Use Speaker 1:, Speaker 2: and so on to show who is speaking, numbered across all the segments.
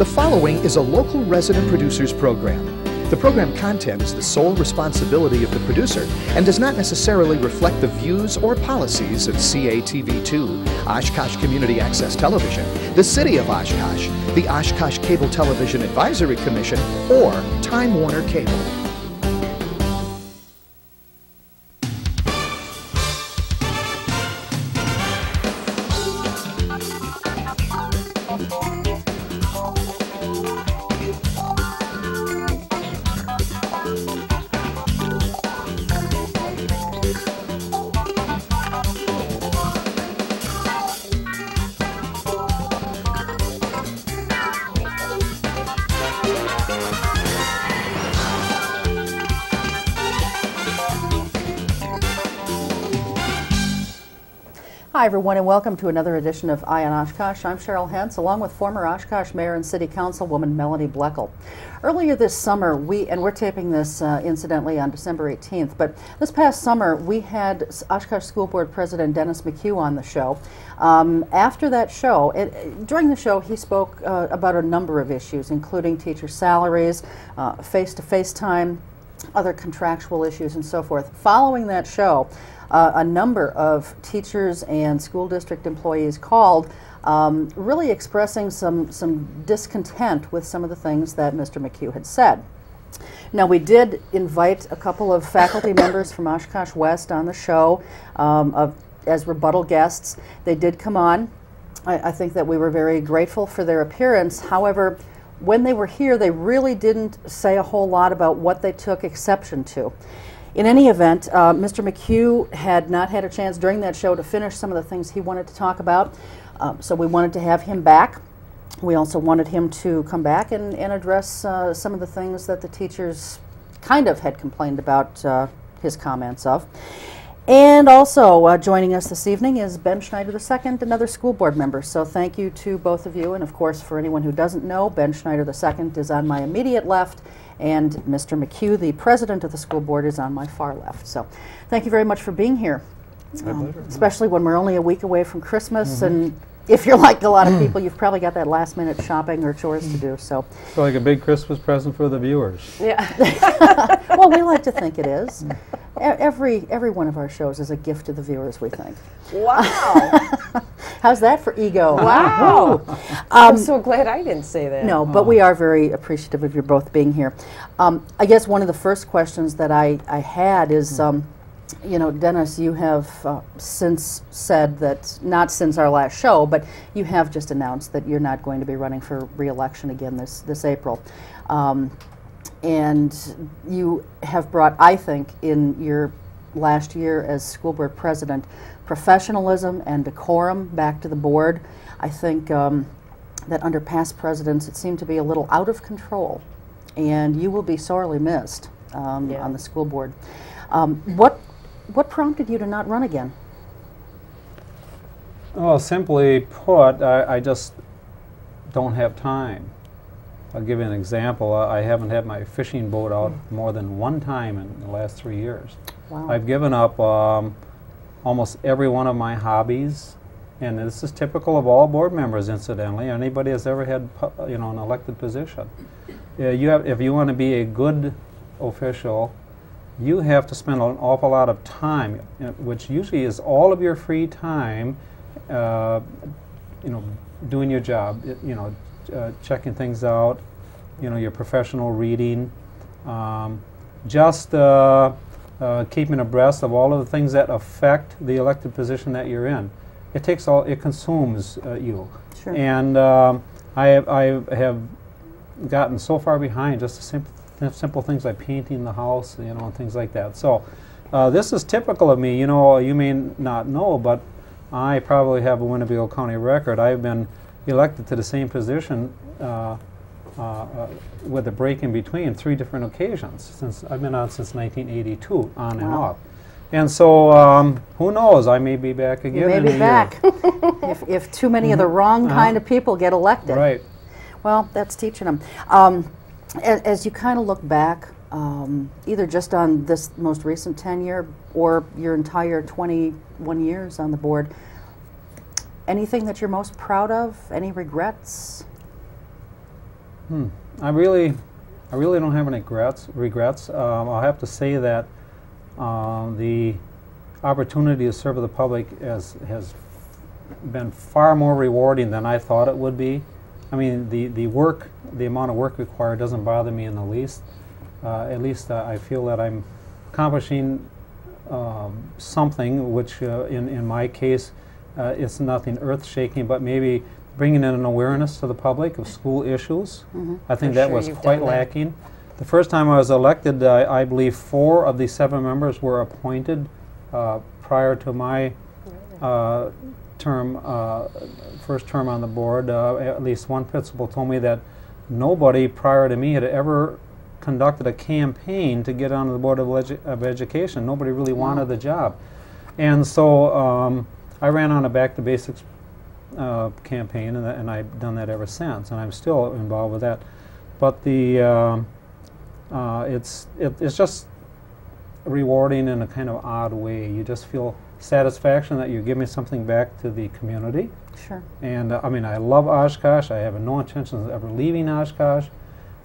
Speaker 1: The following is a local resident producers program. The program content is the sole responsibility of the producer and does not necessarily reflect the views or policies of CATV2, Oshkosh Community Access Television, the City of Oshkosh, the Oshkosh Cable Television Advisory Commission, or Time Warner Cable.
Speaker 2: Hi everyone, and welcome to another edition of Eye on Oshkosh. I'm Cheryl Hentz, along with former Oshkosh Mayor and City Councilwoman Melanie Bloechl. Earlier this summer, we're taping this incidentally on December 18th, but this past summer we had Oshkosh School Board President Dennis McHugh on the show. After that show, during the show he spoke about a number of issues, including teacher salaries, face-to-face time, other contractual issues, and so forth. Following that show, a number of teachers and school district employees called, really expressing some discontent with some of the things that Mr. McHugh had said. Now, we did invite a couple of faculty members from Oshkosh West on the show as rebuttal guests. They did come on. I think that we were very grateful for their appearance. However, when they were here, they really didn't say a whole lot about what they took exception to. In any event, Mr. McHugh had not had a chance during that show to finish some of the things he wanted to talk about, so we wanted to have him back. We also wanted him to come back and address some of the things that the teachers kind of had complained about his comments of. And also joining us this evening is Ben Schneider II, another school board member. So thank you to both of you, and of course for anyone who doesn't know, Ben Schneider II is on my immediate left, and Mr. McHugh, the president of the school board, is on my far left. So thank you very much for being here, especially when we're only a week away from Christmas, and if you're like a lot of people, you've probably got that last minute shopping or chores to do. So
Speaker 3: it's like a big Christmas present for the viewers.
Speaker 2: Yeah. Well, we like to think it is. Every one of our shows is a gift to the viewers, we think.
Speaker 4: Wow.
Speaker 2: How's that for ego?
Speaker 4: Wow. I'm so glad I didn't say that.
Speaker 2: No, but we are very appreciative of your both being here. I guess one of the first questions that I had is, you know, Dennis, you have since said that, not since our last show, but you have just announced that you're not going to be running for re-election again this April. And you have brought, I think, in your last year as school board president, professionalism and decorum back to the board. I think that under past presidents it seemed to be a little out of control, and you will be sorely missed on the school board. What prompted you to not run again?
Speaker 3: Well, simply put, I just don't have time. I'll give you an example. I haven't had my fishing boat out more than one time in the last 3 years.
Speaker 2: Wow.
Speaker 3: I've given up almost every one of my hobbies, and this is typical of all board members, incidentally. Anybody that's ever had, you know, an elected position. If you want to be a good official, you have to spend an awful lot of time, which usually is all of your free time, you know, doing your job, you know, checking things out, you know, your professional reading, just keeping abreast of all of the things that affect the elected position that you're in. It consumes you.
Speaker 2: Sure.
Speaker 3: And I have gotten so far behind just the simple things like painting the house, you know, and things like that. So this is typical of me. You know, you may not know, but I probably have a Winnebago County record. I've been elected to the same position with a break in between 3 different occasions. Since I've been on since 1982, on and off. And so, who knows? I may be back again.
Speaker 2: You may be back if too many of the wrong kind of people get elected.
Speaker 3: Right.
Speaker 2: Well, that's teaching them. As you kind of look back, either just on this most recent tenure or your entire 21 years on the board, anything that you're most proud of? Any regrets?
Speaker 3: I really don't have any regrets. I'll have to say that the opportunity to serve the public has been far more rewarding than I thought it would be. I mean, the amount of work required doesn't bother me in the least. At least I feel that I'm accomplishing something, which in my case, it's nothing earth-shaking, but maybe bringing in an awareness to the public of school issues. I think that was quite lacking. The first time I was elected, I believe 4 of the 7 members were appointed prior to my first term on the board. At least one principal told me that nobody prior to me had ever conducted a campaign to get onto the Board of Education. Nobody really wanted the job. And so I ran on a Back to Basics campaign, and I've done that ever since, and I'm still involved with that. But the it's just rewarding in a kind of odd way. You just feel satisfaction that you're giving something back to the community.
Speaker 2: Sure.
Speaker 3: And I mean, I love Oshkosh. I have no intentions of ever leaving Oshkosh,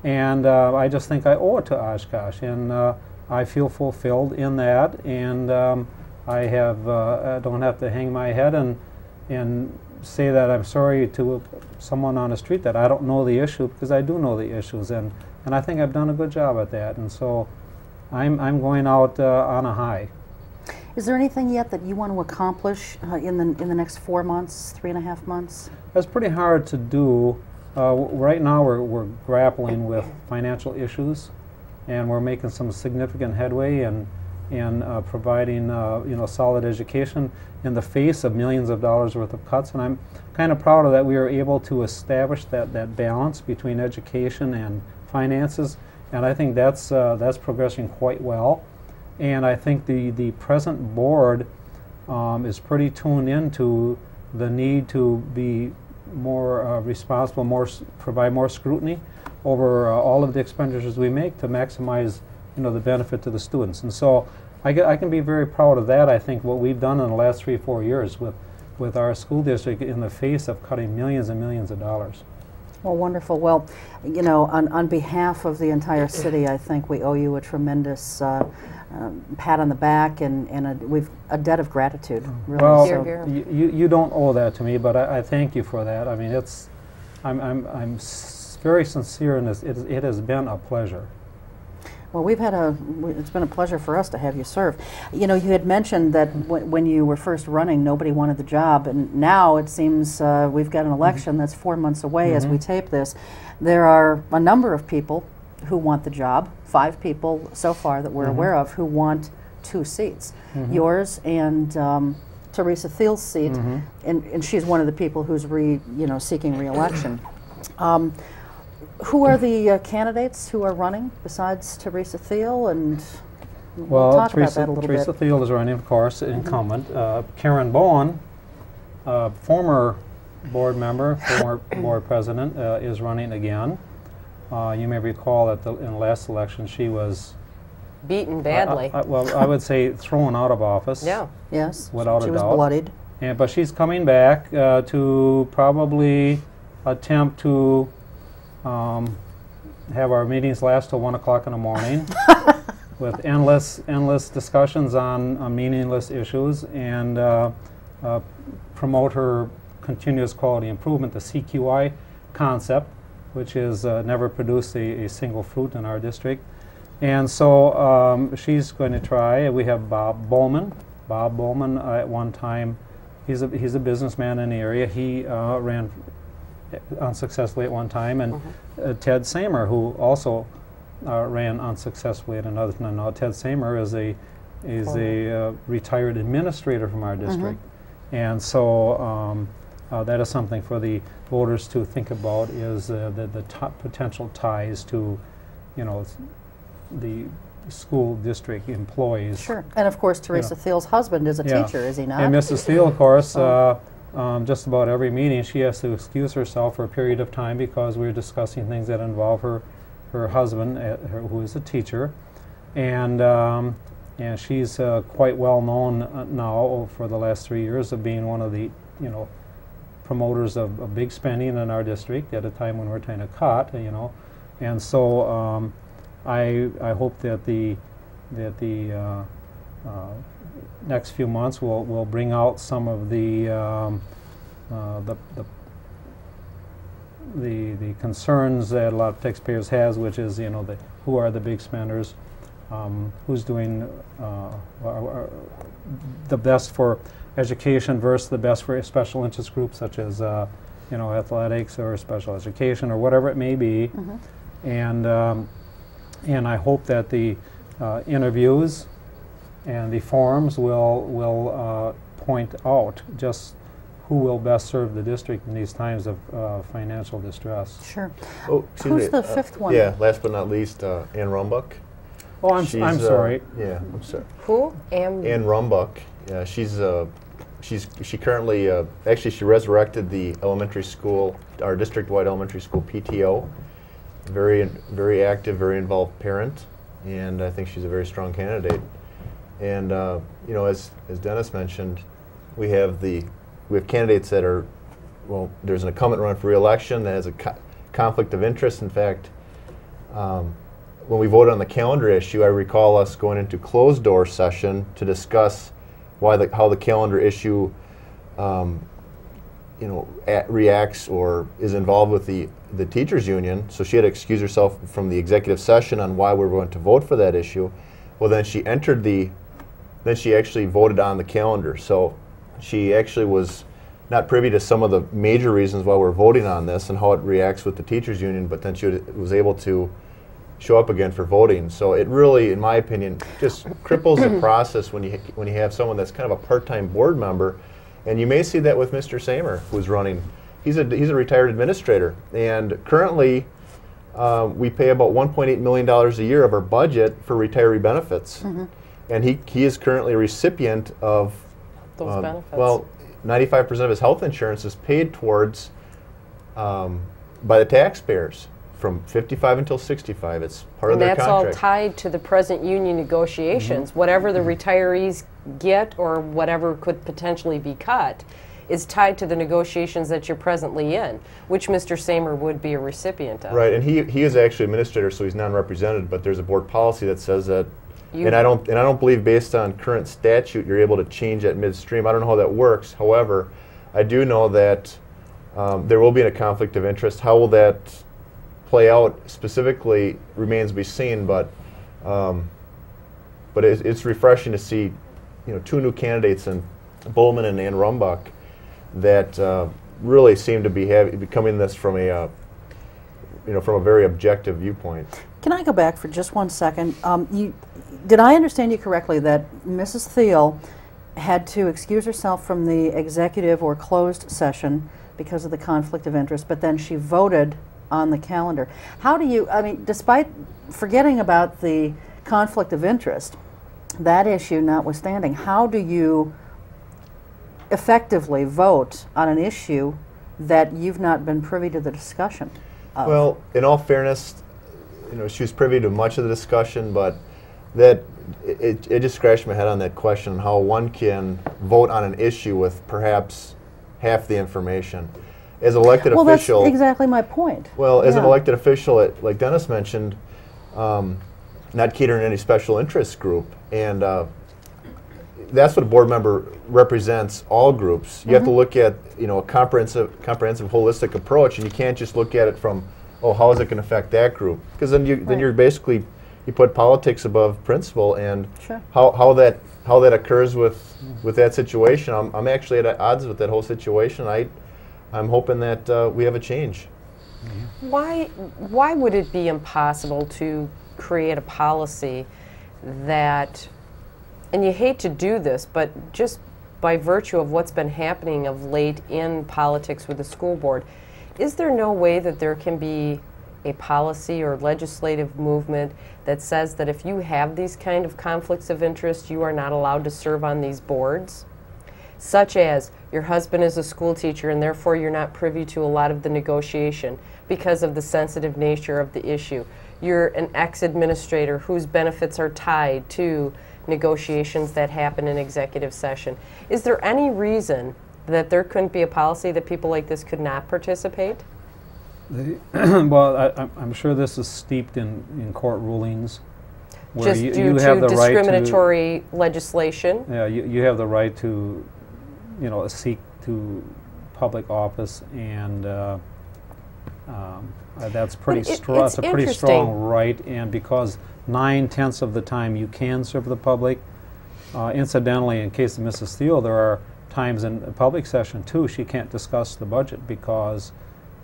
Speaker 3: and I just think I owe it to Oshkosh, and I feel fulfilled in that. And I don't have to hang my head and say that I'm sorry to someone on the street that I don't know the issue, because I do know the issues, and I think I've done a good job at that. And so I'm going out on a high.
Speaker 2: Is there anything yet that you want to accomplish in the next 4 months, 3.5 months?
Speaker 3: That's pretty hard to do. Right now we're grappling with financial issues, and we're making some significant headway in providing solid education in the face of millions of dollars worth of cuts. And I'm kind of proud of that we were able to establish that balance between education and finances, and I think that's progressing quite well. And I think the present board is pretty tuned into the need to be more responsible, provide more scrutiny over all of the expenditures we make to maximize the benefit to the students. And so I can be very proud of that. I think what we've done in the last 3 or 4 years with our school district in the face of cutting millions and millions of dollars.
Speaker 2: Well, wonderful. Well, on behalf of the entire city, I think we owe you a tremendous pat on the back and a debt of gratitude. Really.
Speaker 3: Well,
Speaker 2: so.
Speaker 3: you don't owe that to me, but I thank you for that. I mean, I'm very sincere in this. It has been a pleasure.
Speaker 2: Well, it's been a pleasure for us to have you serve. You had mentioned that when you were first running, nobody wanted the job, and now it seems we've got an election that's 4 months away as we tape this. There are a number of people who want the job, 5 people so far that we're aware of who want 2 seats, yours and Teresa Thiel's seat, and she's one of the people who's seeking re-election. Who are the candidates who are running besides Teresa Thiel? And we'll talk about that a little
Speaker 3: Teresa
Speaker 2: bit.
Speaker 3: Thiel is running, of course, incumbent. Karen Bowen, former board member, former board president, is running again. You may recall that in the last election she was
Speaker 4: beaten badly.
Speaker 3: Well, I would say thrown out of office.
Speaker 4: Yeah.
Speaker 2: Yes.
Speaker 3: Without a doubt.
Speaker 2: She was bloodied.
Speaker 3: But she's coming back to probably attempt to have our meetings last till 1 o'clock in the morning with endless discussions on meaningless issues, and promote her continuous quality improvement, the CQI concept, which is never produced a single fruit in our district. And so she's going to try. We have Bob Bowman. Bob Bowman, at one time, he's a businessman in the area. He ran unsuccessfully at one time, and Ted Samer, who also ran unsuccessfully at another time. Now, Ted Samer is a retired administrator from our district, and so that is something for the voters to think about, is the potential ties to, the school district employees.
Speaker 2: Sure, and of course Teresa Thiel's husband is a teacher, is he not?
Speaker 3: And Mrs. Thiel, of course, just about every meeting she has to excuse herself for a period of time because we're discussing things that involve her husband, who is a teacher, and she's quite well known now for the last 3 years of being one of the promoters of big spending in our district at a time when we're trying to cut, you know, and so I hope that the next few months will bring out some of the concerns that a lot of taxpayers has, which is, you know, who are the big spenders, who's doing the best for education versus the best for special interest groups such as you know, athletics or special education or whatever it may be, and I hope that the interviews and the forums will point out just who will best serve the district in these times of financial distress.
Speaker 2: Sure.
Speaker 5: Oh, excuse
Speaker 2: Who's
Speaker 5: me,
Speaker 2: the fifth one?
Speaker 5: Yeah, last but not least, Ann Rumbuck.
Speaker 3: Oh, I'm sorry.
Speaker 5: Yeah, I'm sorry.
Speaker 4: Who?
Speaker 5: Ann Rumbuck. Yeah, she currently actually she resurrected the elementary school, our district-wide elementary school PTO. Very active, very involved parent, and I think she's a very strong candidate. And you know, as Dennis mentioned, we have candidates that are, well, there's an incumbent running for re-election that has a conflict of interest. In fact, when we voted on the calendar issue, I recall us going into closed-door session to discuss how the calendar issue you know, reacts or is involved with the teachers union. So she had to excuse herself from the executive session on why we were going to vote for that issue. Well, then she actually voted on the calendar. So she actually was not privy to some of the major reasons why we're voting on this and how it reacts with the teachers union, but then she was able to show up again for voting. So it really, in my opinion, just cripples the process when you have someone that's kind of a part-time board member. And you may see that with Mr. Samer, who's running. He's a retired administrator, and currently we pay about $1.8 million a year of our budget for retiree benefits. And he is currently a recipient of
Speaker 4: those benefits.
Speaker 5: Well, 95% of his health insurance is paid towards by the taxpayers from 55 until 65. It's part of their contract.
Speaker 4: And that's all tied to the present union negotiations. Whatever the retirees get or whatever could potentially be cut is tied to the negotiations that you're presently in, which Mr. Samer would be a recipient of.
Speaker 5: Right, and he is actually administrator, so he's non-represented, but there's a board policy that says that, and I don't believe based on current statute you're able to change that midstream. I don't know how that works. However, I do know that there will be a conflict of interest. How will that play out specifically remains to be seen, but it's refreshing to see, you know, two new candidates in Bowman and Ann Rumbuck that really seem to be coming this from a from a very objective viewpoint.
Speaker 2: Can I go back for just 1 second? Did I understand you correctly that Mrs. Thiel had to excuse herself from the executive or closed session because of the conflict of interest, but then she voted on the calendar? How do you, I mean, despite forgetting about the conflict of interest, that issue notwithstanding, how do you effectively vote on an issue that you've not been privy to the discussion of?
Speaker 5: Well, in all fairness, you know, she was privy to much of the discussion, but that it just scratched my head on that question, how one can vote on an issue with perhaps half the information. As an elected official,
Speaker 2: that's exactly my point.
Speaker 5: Well, as an elected official, like Dennis mentioned, not catering to any special interest group, and that's what a board member represents, all groups. You have to look at, you know, a comprehensive, holistic approach, and you can't just look at it from, oh, how is it going to affect that group? Because then you're basically, you put politics above principle, and how that occurs with that situation. I'm actually at odds with that whole situation. I'm hoping that we have a change.
Speaker 4: Why would it be impossible to create a policy that, and you hate to do this, but just by virtue of what's been happening of late in politics with the school board, is there no way that there can be a policy or legislative movement that says that if you have these kind of conflicts of interest, you are not allowed to serve on these boards? Such as your husband is a school teacher and therefore you're not privy to a lot of the negotiation because of the sensitive nature of the issue. You're an ex-administrator whose benefits are tied to negotiations that happen in executive session. Is there any reason that there couldn't be a policy that people like this could not participate?
Speaker 3: Well, I'm sure this is steeped in court rulings. Where
Speaker 4: Just
Speaker 3: you
Speaker 4: due
Speaker 3: have
Speaker 4: to
Speaker 3: the right
Speaker 4: discriminatory legislation?
Speaker 3: Yeah, you have the right to, seek to public office, and that's pretty strong. It's a pretty strong right, and because 9/10 of the time you can serve the public. Incidentally, in case of Mrs. Steele, there are times in a public session too she can't discuss the budget because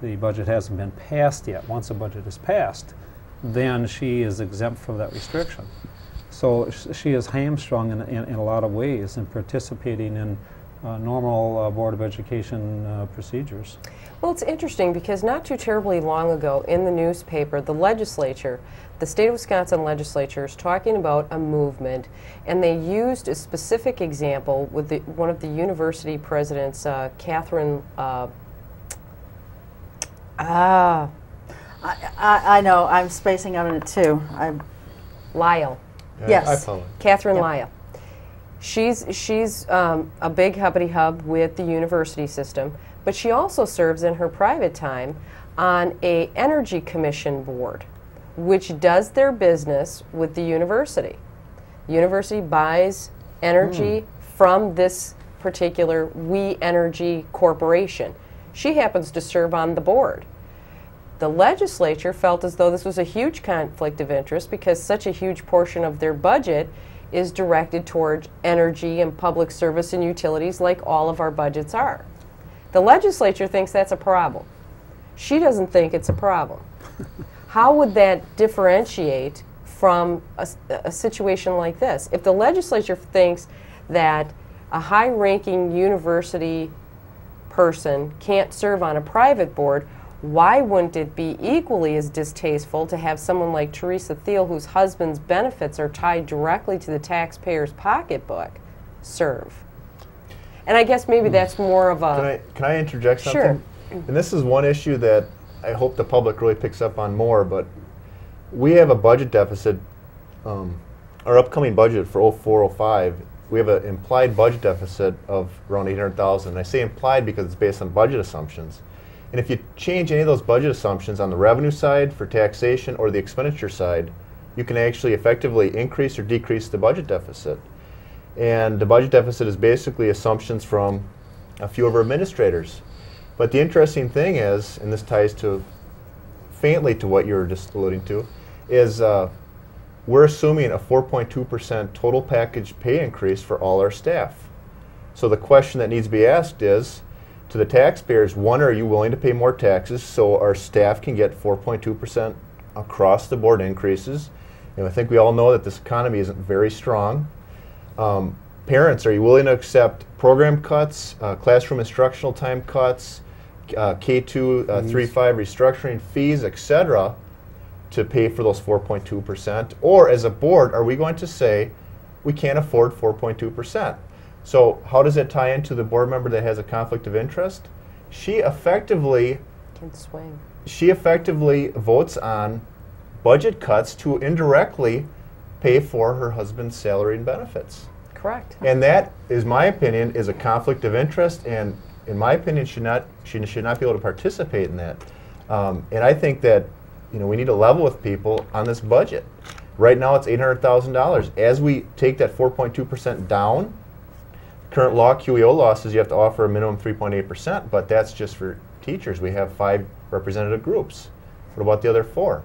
Speaker 3: the budget hasn't been passed yet. Once a budget is passed, then she is exempt from that restriction. So she is hamstrung in a lot of ways in participating in normal Board of Education procedures.
Speaker 4: Well, it's interesting because not too terribly long ago in the newspaper, the legislature, the state of Wisconsin legislature is talking about a movement, and they used a specific example with one of the university presidents, Catherine,
Speaker 2: I know, I'm spacing out on it too.
Speaker 4: Lyle.
Speaker 2: Yes.
Speaker 5: I follow.
Speaker 4: Catherine
Speaker 2: Yep.
Speaker 4: Lyle. She's a big hubbity hub with the university system, but she also serves in her private time on a energy commission board, which does their business with the university. The university buys energy from this particular We Energy Corporation. She happens to serve on the board. The legislature felt as though this was a huge conflict of interest because such a huge portion of their budget is directed toward energy and public service and utilities like all of our budgets are. The legislature thinks that's a problem. She doesn't think it's a problem. How would that differentiate from a situation like this? If the legislature thinks that a high-ranking university person can't serve on a private board, why wouldn't it be equally as distasteful to have someone like Teresa Thiel, whose husband's benefits are tied directly to the taxpayer's pocketbook, serve? And I guess maybe that's more of a...
Speaker 5: Can I interject something?
Speaker 4: Sure.
Speaker 5: And this is one issue that I hope the public really picks up on more, but we have a budget deficit, our upcoming budget for 04-05, we have an implied budget deficit of around $800,000. I say implied because it's based on budget assumptions. And if you change any of those budget assumptions on the revenue side for taxation or the expenditure side, you can actually effectively increase or decrease the budget deficit. And the budget deficit is basically assumptions from a few of our administrators. But the interesting thing is, and this ties to faintly to what you were just alluding to, is we're assuming a 4.2% total package pay increase for all our staff. So the question that needs to be asked is, to the taxpayers, one, are you willing to pay more taxes so our staff can get 4.2% across the board increases? And I think we all know that this economy isn't very strong. Parents, are you willing to accept program cuts, classroom instructional time cuts, K2, 3-5 restructuring fees, etc., to pay for those 4.2%? Or as a board, are we going to say we can't afford 4.2%? So how does it tie into the board member that has a conflict of interest? She effectively
Speaker 4: can swing.
Speaker 5: She effectively votes on budget cuts to indirectly pay for her husband's salary and benefits.
Speaker 4: Correct.
Speaker 5: And that, is my opinion, is a conflict of interest, and in my opinion, she should not be able to participate in that. And I think that we need to level with people on this budget. Right now, it's $800,000. As we take that 4.2% down, current law, QEO law says you have to offer a minimum 3.8%, but that's just for teachers. We have 5 representative groups. What about the other 4?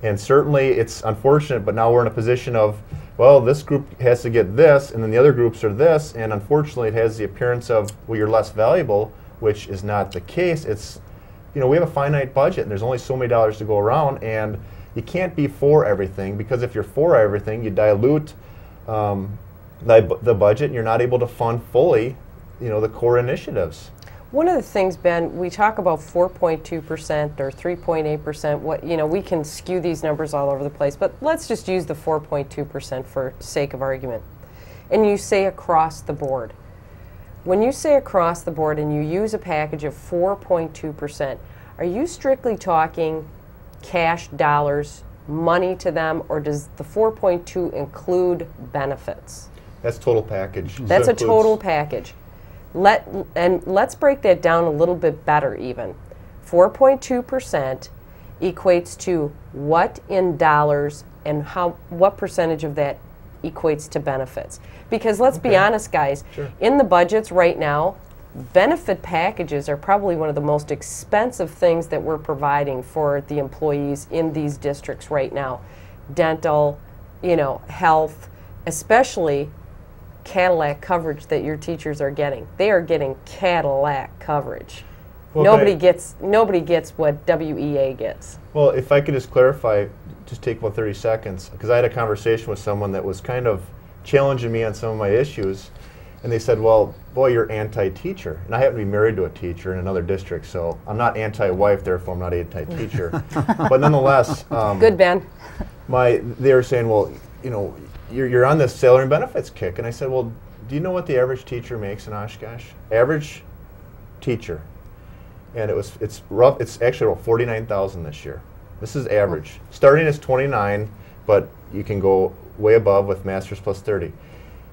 Speaker 5: And certainly it's unfortunate, but now we're in a position of, well, this group has to get this, and then the other groups are this, and unfortunately it has the appearance of, well, you're less valuable, which is not the case. It's, we have a finite budget, and there's only so many dollars to go around, and you can't be for everything, because if you're for everything, you dilute the budget, and you're not able to fund fully, the core initiatives.
Speaker 4: One of the things, Ben, we talk about 4.2% or 3.8%. We can skew these numbers all over the place, but let's just use the 4.2% for sake of argument. And you say across the board. When you say across the board and you use a package of 4.2%, are you strictly talking cash dollars, money to them, or does the 4.2 include benefits?
Speaker 5: That's total package.
Speaker 4: That's a total package. Let's break that down a little bit better even. 4.2% equates to what in dollars, and what percentage of that equates to benefits? Because let's be honest, guys, in the budgets right now, benefit packages are probably one of the most expensive things that we're providing for the employees in these districts right now. Dental, health, especially Cadillac coverage that your teachers are getting. They are getting Cadillac coverage. Well, nobody gets what WEA gets.
Speaker 5: Well, if I could just clarify, just take about 30 seconds, because I had a conversation with someone that was kind of challenging me on some of my issues, and they said, well, boy, you're anti-teacher. And I happen to be married to a teacher in another district, so I'm not anti-wife, therefore I'm not anti-teacher. But nonetheless,
Speaker 4: good, Ben.
Speaker 5: They were saying, well, you're on this salary and benefits kick. And I said, well, do you know what the average teacher makes in Oshkosh? Average teacher. And it's rough. It's actually about $49,000 this year. This is average. Starting is 29, but you can go way above with masters plus 30.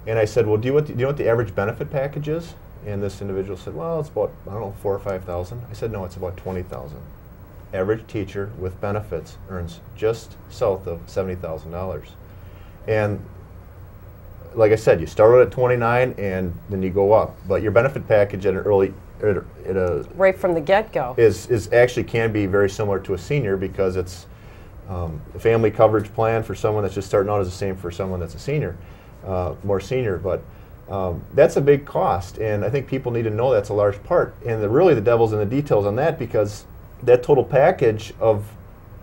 Speaker 5: And I said, well, do you know what the average benefit package is? And this individual said, well, it's about, I don't know, 4,000 or 5,000. I said, no, it's about 20,000. Average teacher with benefits earns just south of $70,000. And like I said, you start out at 29 and then you go up. But your benefit package at an early
Speaker 4: right from the get-go
Speaker 5: is actually can be very similar to a senior, because it's a family coverage plan for someone that's just starting out is the same for someone that's a senior, more senior. But that's a big cost, and I think people need to know that's a large part. And really the devil's in the details on that, because that total package of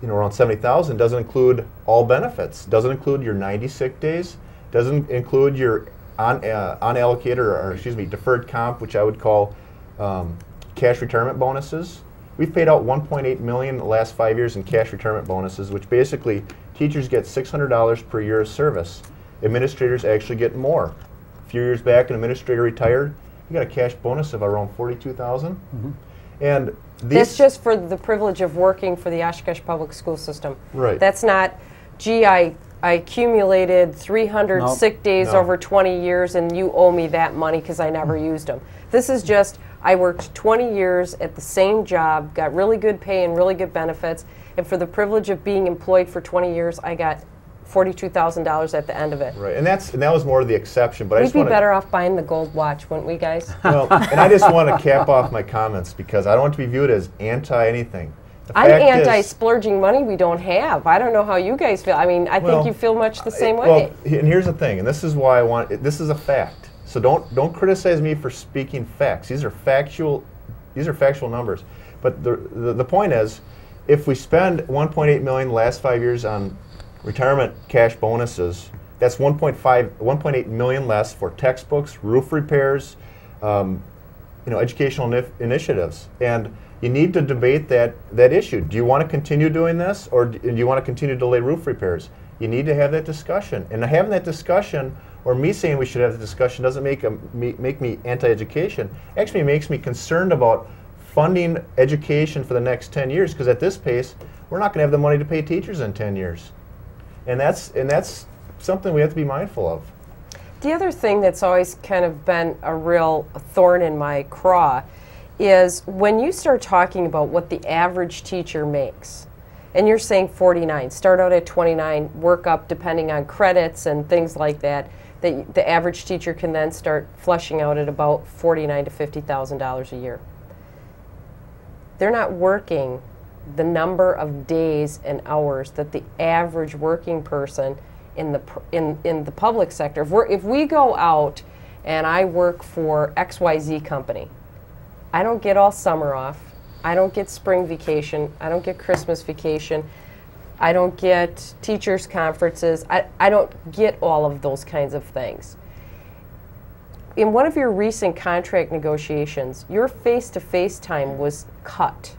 Speaker 5: around 70,000 doesn't include all benefits, doesn't include your 90 sick days, doesn't include your unallocated or deferred comp, which I would call cash retirement bonuses. We've paid out $1.8 million in the last 5 years in cash retirement bonuses, which basically teachers get $600 per year of service. Administrators actually get more. A few years back, an administrator retired, he got a cash bonus of around $42,000. And
Speaker 4: that's just for the privilege of working for the Oshkosh Public School System.
Speaker 5: Right.
Speaker 4: That's not, gee, I accumulated 300 sick days over 20 years and you owe me that money because I never used them. This is just, I worked 20 years at the same job, got really good pay and really good benefits, and for the privilege of being employed for 20 years, I got $42,000 at the end of it.
Speaker 5: Right, and that was more the exception. But
Speaker 4: we'd be better off buying the gold watch, wouldn't we, guys?
Speaker 5: Well, and I just want to cap off my comments because I don't want to be viewed as anti-anything.
Speaker 4: I'm anti-splurging money we don't have. I don't know how you guys feel. I mean, I think you feel much the same way.
Speaker 5: Well, and here's the thing, and this is why I want. This is a fact. So don't criticize me for speaking facts. These are factual numbers. But the point is, if we spend $1.8 million the last 5 years on retirement cash bonuses, that's $1.8 million less for textbooks, roof repairs, educational initiatives. And you need to debate that issue. Do you want to continue doing this, or do you want to continue to delay roof repairs? You need to have that discussion. And having that discussion, or me saying we should have the discussion, doesn't make me anti-education. Actually, it makes me concerned about funding education for the next 10 years, because at this pace, we're not going to have the money to pay teachers in 10 years. And that's something we have to be mindful of.
Speaker 4: The other thing that's always kind of been a real thorn in my craw is when you start talking about what the average teacher makes, and you're saying 49, start out at 29, work up depending on credits and things like that, the average teacher can then start flushing out at about $49,000 to $50,000 a year. They're not working the number of days and hours that the average working person in the public sector. If we go out and I work for XYZ company, I don't get all summer off, I don't get spring vacation, I don't get Christmas vacation, I don't get teachers' conferences, I don't get all of those kinds of things. In one of your recent contract negotiations, your face-to-face time was cut.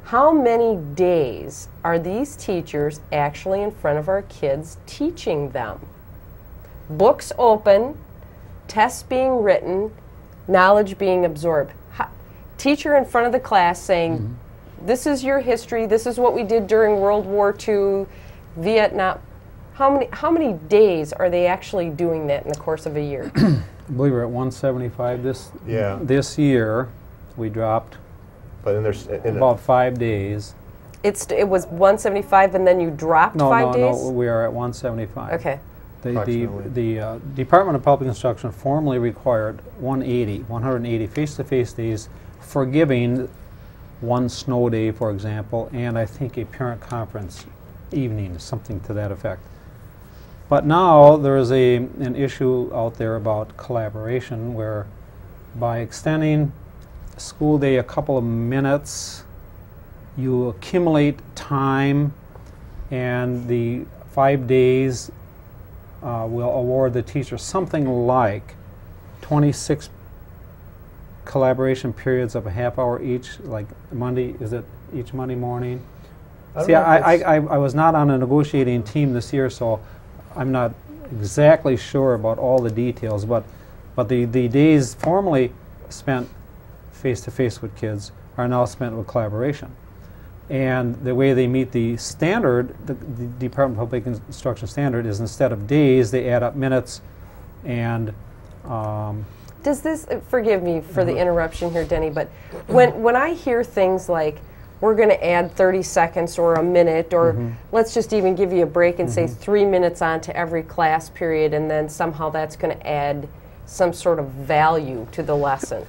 Speaker 4: How many days are these teachers actually in front of our kids teaching them? Books open, tests being written, knowledge being absorbed. Teacher in front of the class saying, this is your history, this is what we did during World War II, Vietnam. How many days are they actually doing that in the course of a year?
Speaker 3: believe we're at 175
Speaker 5: Yeah.
Speaker 3: this year. We dropped
Speaker 5: But then there's
Speaker 3: about 5 days.
Speaker 4: It was 175 and then you dropped
Speaker 3: No,
Speaker 4: 5 days?
Speaker 3: no, we are at 175.
Speaker 4: Okay.
Speaker 3: The Department of Public Instruction formally required 180 face-to-face days, forgiving one snow day, for example, and I think a parent conference evening, something to that effect. But now there is an issue out there about collaboration, where by extending school day a couple of minutes, you accumulate time, and the 5 days will award the teacher something like 26 collaboration periods of a half hour each, like Monday, is it each Monday morning? See, I was not on a negotiating team this year, so I'm not exactly sure about all the details, but the days formerly spent face-to-face with kids are now spent with collaboration. And the way they meet the standard, the Department of Public Instruction standard, is instead of days, they add up minutes. And
Speaker 4: does this, forgive me for the interruption here, Denny, but when I hear things like, we're going to add 30 seconds or a minute, or let's just even give you a break and say 3 minutes onto every class period, and then somehow that's going to add some sort of value to the lesson.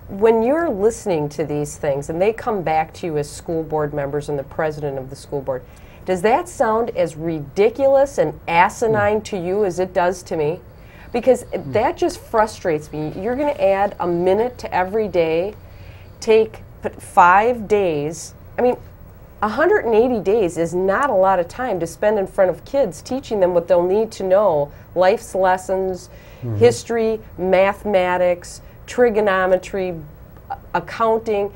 Speaker 4: When you're listening to these things and they come back to you as school board members and the president of the school board, does that sound as ridiculous and asinine to you as it does to me? Because that just frustrates me. You're going to add a minute to every day, take 5 days. I mean, 180 days is not a lot of time to spend in front of kids teaching them what they'll need to know, life's lessons, history, mathematics, trigonometry, accounting.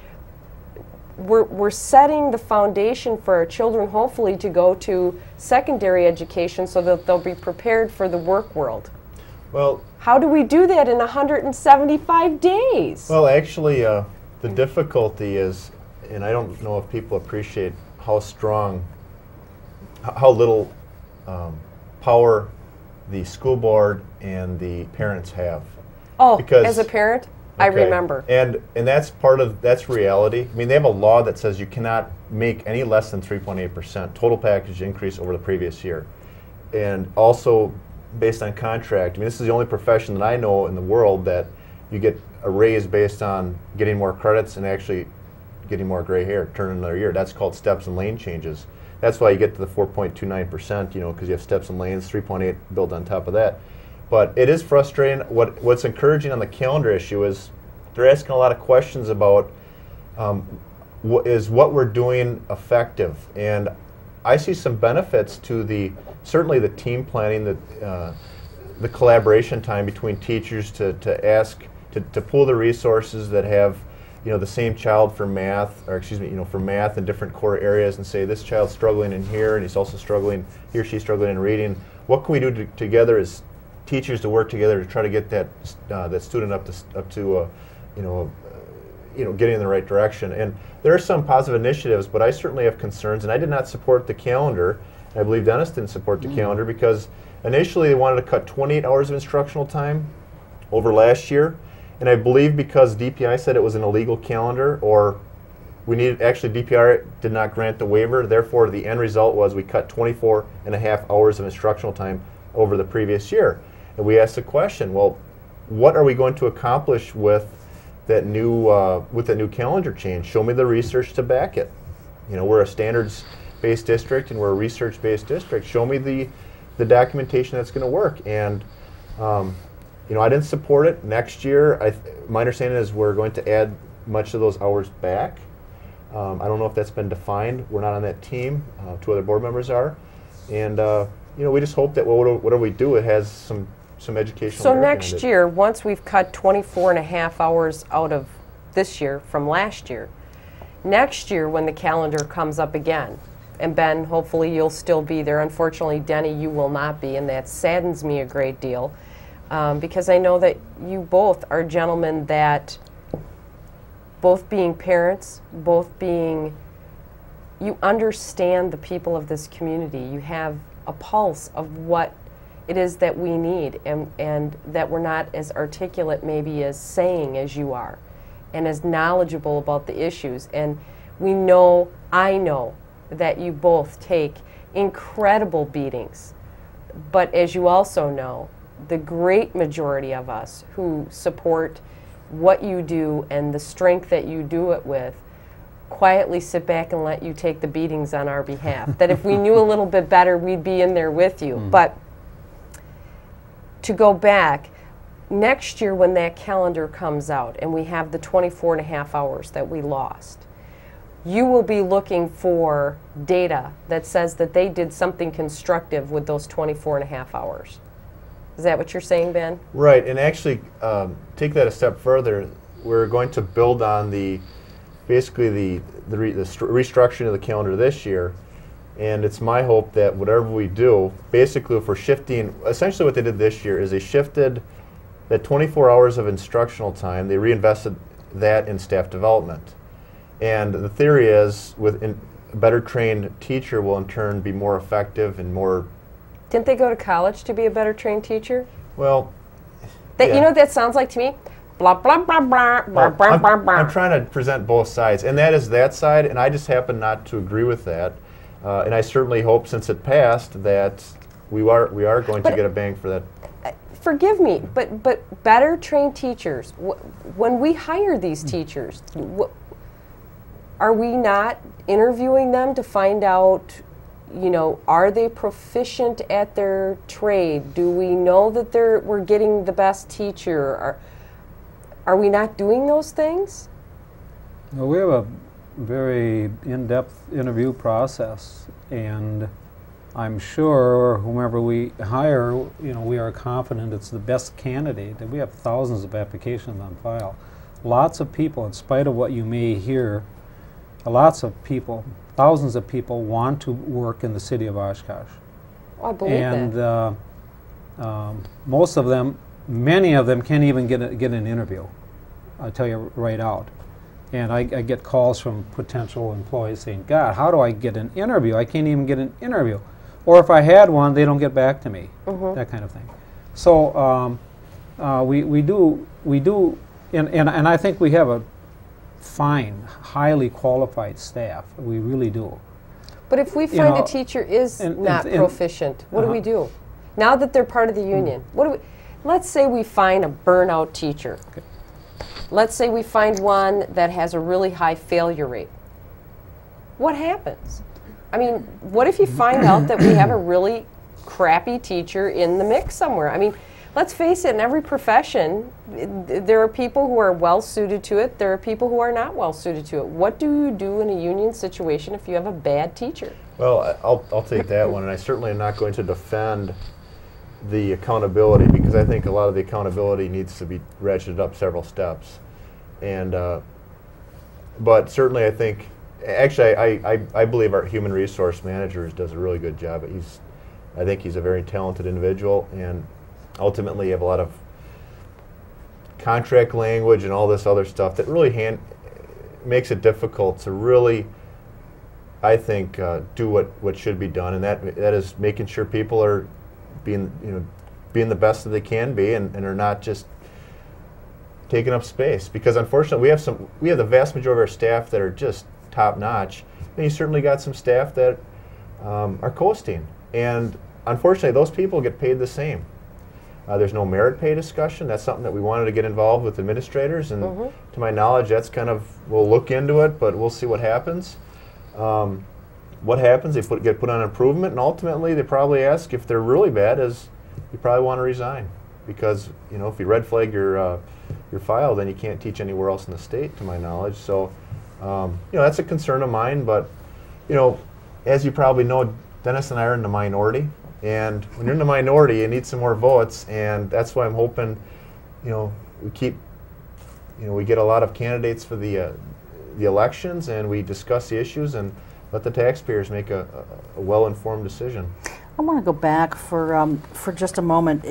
Speaker 4: We're setting the foundation for our children, hopefully, to go to secondary education so that they'll be prepared for the work world.
Speaker 5: Well,
Speaker 4: how do we do that in 175 days?
Speaker 5: Well, actually, the difficulty is, and I don't know if people appreciate how strong, how little power the school board and the parents have.
Speaker 4: Oh,
Speaker 5: because,
Speaker 4: as a parent, I remember.
Speaker 5: And that's reality. I mean, they have a law that says you cannot make any less than 3.8% total package increase over the previous year. And also, based on contract, I mean, this is the only profession that I know in the world that you get a raise based on getting more credits and actually getting more gray hair, turning another year. That's called steps and lane changes. That's why you get to the 4.29%, you know, because you have steps and lanes, 3.8 built on top of that. But it is frustrating. What's encouraging on the calendar issue is they're asking a lot of questions about is what we're doing effective. And I see some benefits to certainly the team planning, the collaboration time between teachers to pool the resources that have, you know, the same child for math, or excuse me, you know, for math in different core areas, and say this child's struggling in here and he's also struggling, he or she's struggling in reading. What can we do together as teachers to work together to try to get that student up to getting in the right direction? And there are some positive initiatives, but I certainly have concerns, and I did not support the calendar. I believe Dennis didn't support the calendar because initially they wanted to cut 28 hours of instructional time over last year, and I believe because DPI said it was an illegal calendar, or actually DPI did not grant the waiver, therefore the end result was we cut 24 and a half hours of instructional time over the previous year. And we asked the question, well, what are we going to accomplish with that new calendar change? Show me the research to back it. You know, we're a standards-based district and we're a research-based district. Show me the documentation that's going to work. And you know, I didn't support it. Next year, my understanding is we're going to add much of those hours back. I don't know if that's been defined. We're not on that team. 2 other board members are, and you know, we just hope that whatever we do, it has some educational.
Speaker 4: So next year, once we've cut 24 and a half hours out of this year from last year, next year when the calendar comes up again, and Ben, hopefully you'll still be there. Unfortunately, Denny, you will not be, and that saddens me a great deal, because I know that you both are gentlemen that, both being parents, you understand the people of this community. You have a pulse of what it is that we need, and that we're not as articulate maybe as saying as you are, and as knowledgeable about the issues. And we know, I know, that you both take incredible beatings. But as you also know, the great majority of us who support what you do and the strength that you do it with quietly sit back and let you take the beatings on our behalf. That if we knew a little bit better, we'd be in there with you. But to go back, next year when that calendar comes out and we have the 24.5 hours that we lost, you will be looking for data that says that they did something constructive with those 24.5 hours. Is that what you're saying, Ben?
Speaker 5: Right, and actually take that a step further. We're going to build on basically the restructuring of the calendar this year, and it's my hope that whatever we do, basically if we're shifting, essentially what they did this year is they shifted that 24 hours of instructional time, they reinvested that in staff development. And the theory is a better trained teacher will in turn be more effective and more...
Speaker 4: Didn't they go to college to be a better trained teacher?
Speaker 5: Well,
Speaker 4: you know what that sounds like to me? Blah, blah, blah, blah, blah, blah, blah, blah.
Speaker 5: I'm trying to present both sides, and that is that side, and I just happen not to agree with that. And I certainly hope, since it passed, that we are going to get a bang for that.
Speaker 4: Forgive me, but better trained teachers, when we hire these teachers, are we not interviewing them to find out, you know, are they proficient at their trade? Do we know that we're getting the best teacher? Are we not doing those things?
Speaker 3: Well, we have a very in-depth interview process, and I'm sure whomever we hire, you know, we are confident it's the best candidate. And we have thousands of applications on file. Lots of people, in spite of what you may hear, lots of people, thousands of people want to work in the city of Oshkosh.
Speaker 4: Oh, I believe that.
Speaker 3: And most of them, many of them can't even get an interview. I'll tell you right out. And I get calls from potential employees saying, God, how do I get an interview? I can't even get an interview. Or if I had one, they don't get back to me, that kind of thing. So we do, and I think we have a fine, highly qualified staff. We really do.
Speaker 4: But if we find a teacher is not proficient, what do we do? Now that they're part of the union, let's say we find a burnout teacher.
Speaker 3: Okay.
Speaker 4: Let's say we find one that has a really high failure rate. What happens? I mean, what if you find out that we have a really crappy teacher in the mix somewhere? I mean, let's face it, in every profession, there are people who are well suited to it, there are people who are not well suited to it. What do you do in a union situation if you have a bad teacher?
Speaker 5: Well, I'll take that one, and I certainly am not going to defend the accountability, because I think a lot of the accountability needs to be ratcheted up several steps. And but certainly I think, actually I believe our human resource manager does a really good job. I think he's a very talented individual, and ultimately you have a lot of contract language and all this other stuff that really makes it difficult to really, I think, do what should be done, and that is making sure people are being the best that they can be, and are not just taking up space. Because unfortunately we have the vast majority of our staff that are just top notch, and you certainly got some staff that are coasting, and unfortunately those people get paid the same. There's no merit pay discussion. That's something that we wanted to get involved with administrators, and to my knowledge that's kind of, we'll look into it, but we'll see what happens. What happens, they get put on improvement, and ultimately they probably ask, if they're really bad, is you probably want to resign, because if you red flag your file, then you can't teach anywhere else in the state, to my knowledge. So that's a concern of mine. But as you probably know, Dennis and I are in the minority, and when you're in the minority, you need some more votes, and that's why I'm hoping we get a lot of candidates for the elections, and we discuss the issues and let the taxpayers make a well-informed decision.
Speaker 2: I want to go back for just a moment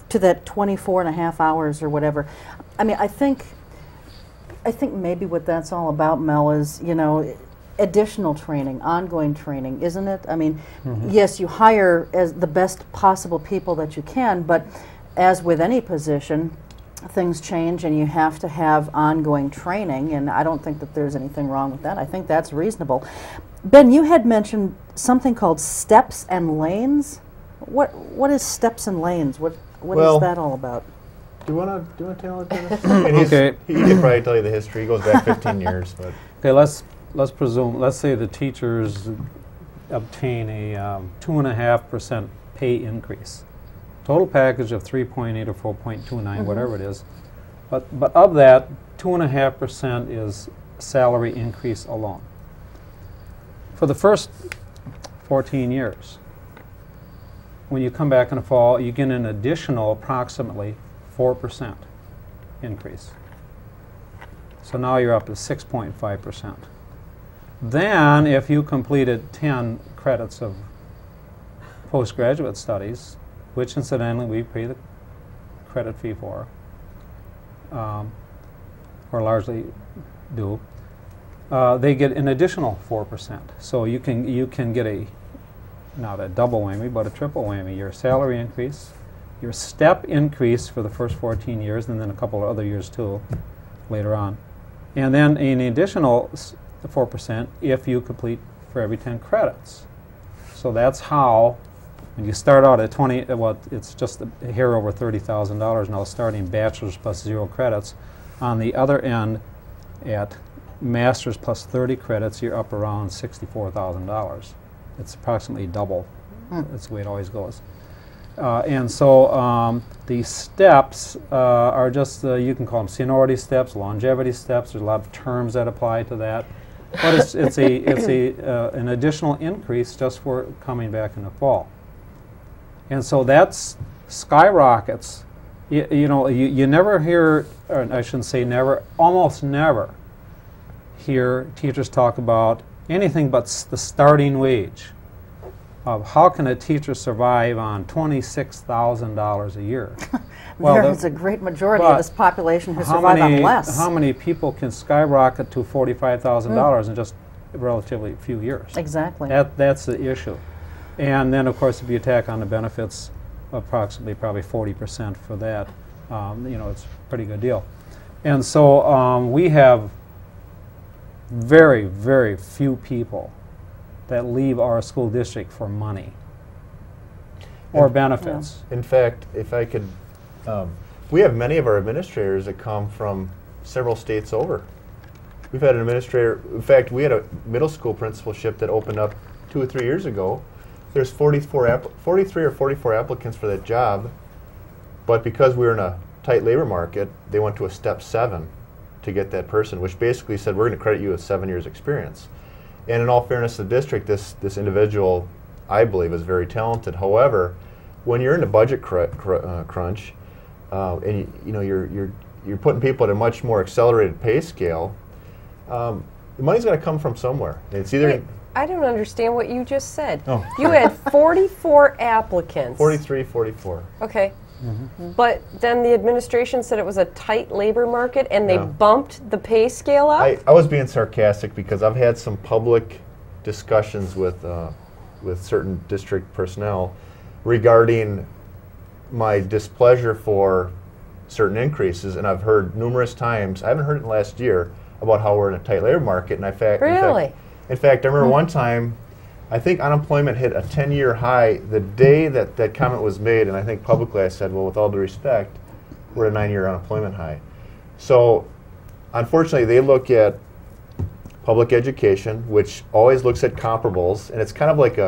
Speaker 2: to that 24.5 hours or whatever. I mean, I think maybe what that's all about, Mel, is additional training, ongoing training, isn't it? I mean, yes, you hire as the best possible people that you can, but as with any position, things change and you have to have ongoing training, and I don't think that there's anything wrong with that. I think that's reasonable. Ben, you had mentioned something called steps and lanes. What is steps and lanes? What is that all about?
Speaker 5: Do you want to tell it, Dennis? Okay. He can probably tell you the history. He goes back 15 years. But
Speaker 3: okay, let's say the teachers obtain a 2.5% pay increase. Total package of 3.8 or 4.29, whatever it is. But of that, 2.5% is salary increase alone. For the first 14 years, when you come back in the fall, you get an additional approximately 4% increase. So now you're up to 6.5%. Then, if you completed 10 credits of postgraduate studies, which incidentally we pay the credit fee for, or largely do, they get an additional 4%. So you can get not a double whammy, but a triple whammy. Your salary increase, your step increase for the first 14 years, and then a couple of other years too, later on. And then an additional 4% if you complete for every 10 credits. So that's how, when you start out at 20, it's just a hair over $30,000 now, starting bachelor's plus 0 credits. On the other end, at master's plus 30 credits, you're up around $64,000. It's approximately double. That's the way it always goes. And so the steps are just, you can call them seniority steps, longevity steps. There's a lot of terms that apply to that. But it's an additional increase just for coming back in the fall. And so that's skyrockets. You never hear, or I shouldn't say never, almost never hear teachers talk about anything but the starting wage of how can a teacher survive on $26,000 a year.
Speaker 2: Well, there's a great majority of this population who survive on less.
Speaker 3: How many people can skyrocket to $45,000 in just a relatively few years?
Speaker 2: Exactly.
Speaker 3: That's the issue. And then, of course, if you tack on the benefits, approximately probably 40% for that, it's a pretty good deal. And so we have very, very few people that leave our school district for money or benefits.
Speaker 5: In fact, if I could, we have many of our administrators that come from several states over. We've had an administrator, in fact, we had a middle school principalship that opened up 2 or 3 years ago. There's 43 or 44 applicants for that job, but because we were in a tight labor market, they went to a step 7 to get that person, which basically said, we're going to credit you with 7 years experience. And in all fairness to the district, this individual, I believe, is very talented. However, when you're in a budget crunch, and you're putting people at a much more accelerated pay scale, the money's got to come from somewhere. It's either.
Speaker 4: Wait, I don't understand what you just said.
Speaker 5: Oh.
Speaker 4: You had 44 applicants.
Speaker 5: 43, 44.
Speaker 4: Okay. But then the administration said it was a tight labor market and they bumped the pay scale up?
Speaker 5: I was being sarcastic because I've had some public discussions with certain district personnel regarding my displeasure for certain increases, and I've heard numerous times, I haven't heard it last year, about how we're in a tight labor market. And in fact, I remember one time, I think unemployment hit a 10-year high the day that comment was made, and I think publicly I said, well, with all due respect, we're at a 9-year unemployment high. So, unfortunately, they look at public education, which always looks at comparables, and it's kind of like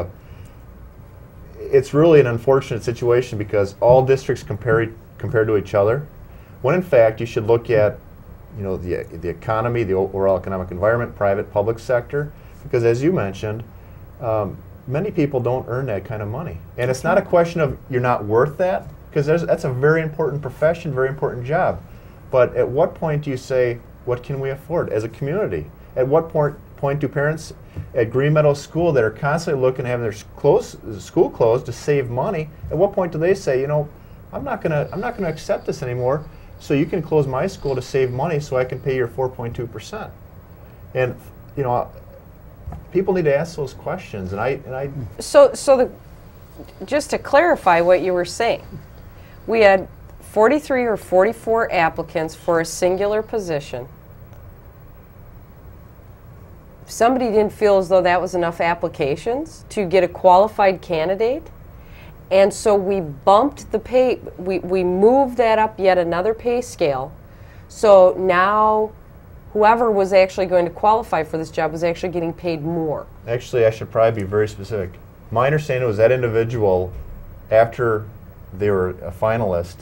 Speaker 5: it's really an unfortunate situation because all districts compare to each other, when in fact you should look at the economy, the overall economic environment, private, public sector, because as you mentioned, many people don't earn that kind of money. And it's not a question of you're not worth that, because that's a very important profession, very important job. But at what point do you say, what can we afford as a community? At what point do parents at Green Meadow School that are constantly looking to have their school closed to save money, at what point do they say, I'm not gonna accept this anymore, so you can close my school to save money so I can pay your 4.2%? And people need to ask those questions, and I
Speaker 4: Just to clarify what you were saying, we had 43 or 44 applicants for a singular position. Somebody didn't feel as though that was enough applications to get a qualified candidate, and so we bumped the pay, we moved that up yet another pay scale, so now whoever was actually going to qualify for this job was actually getting paid more.
Speaker 5: Actually, I should probably be very specific. My understanding was that individual, after they were a finalist,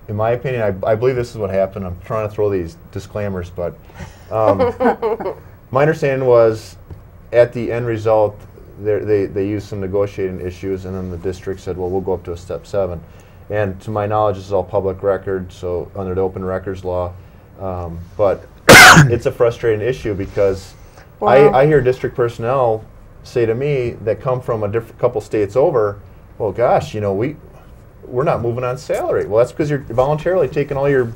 Speaker 5: in my opinion, I believe this is what happened. I'm trying to throw these disclaimers, but my understanding was at the end result, they used some negotiating issues, and then the district said, well, we'll go up to a step 7. And to my knowledge, this is all public record, so under the open records law. But it's a frustrating issue because I hear district personnel say to me that come from a couple states over, well, gosh, you know, we're not moving on salary. Well, that's because you're voluntarily taking all your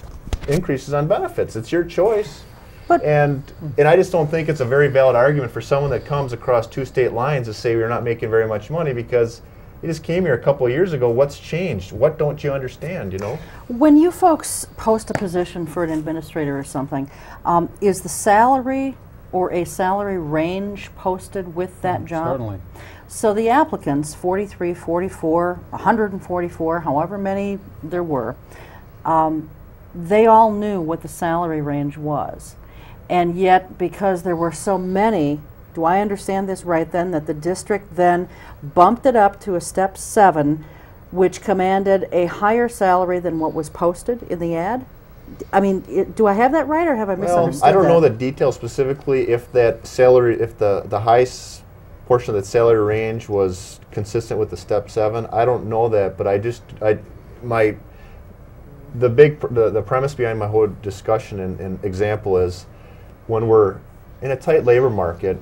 Speaker 5: increases on benefits. It's your choice.
Speaker 2: But
Speaker 5: and I just don't think it's a very valid argument for someone that comes across 2 state lines to say we're not making very much money because you just came here a couple of years ago. What's changed? What don't you understand, you know?
Speaker 2: when you folks post a position for an administrator or something, is the salary or a salary range posted with that job?
Speaker 3: Certainly.
Speaker 2: So the applicants, 43, 44, 144, however many there were, they all knew what the salary range was. And yet, because there were so many, do I understand this right then, that the district then bumped it up to a step 7, which commanded a higher salary than what was posted in the ad? I mean, do I have that right, or have I misunderstood that?
Speaker 5: I don't know the details specifically if that salary, if the high portion of the salary range was consistent with the step 7. I don't know that, but the premise behind my whole discussion and example is when we're in a tight labor market,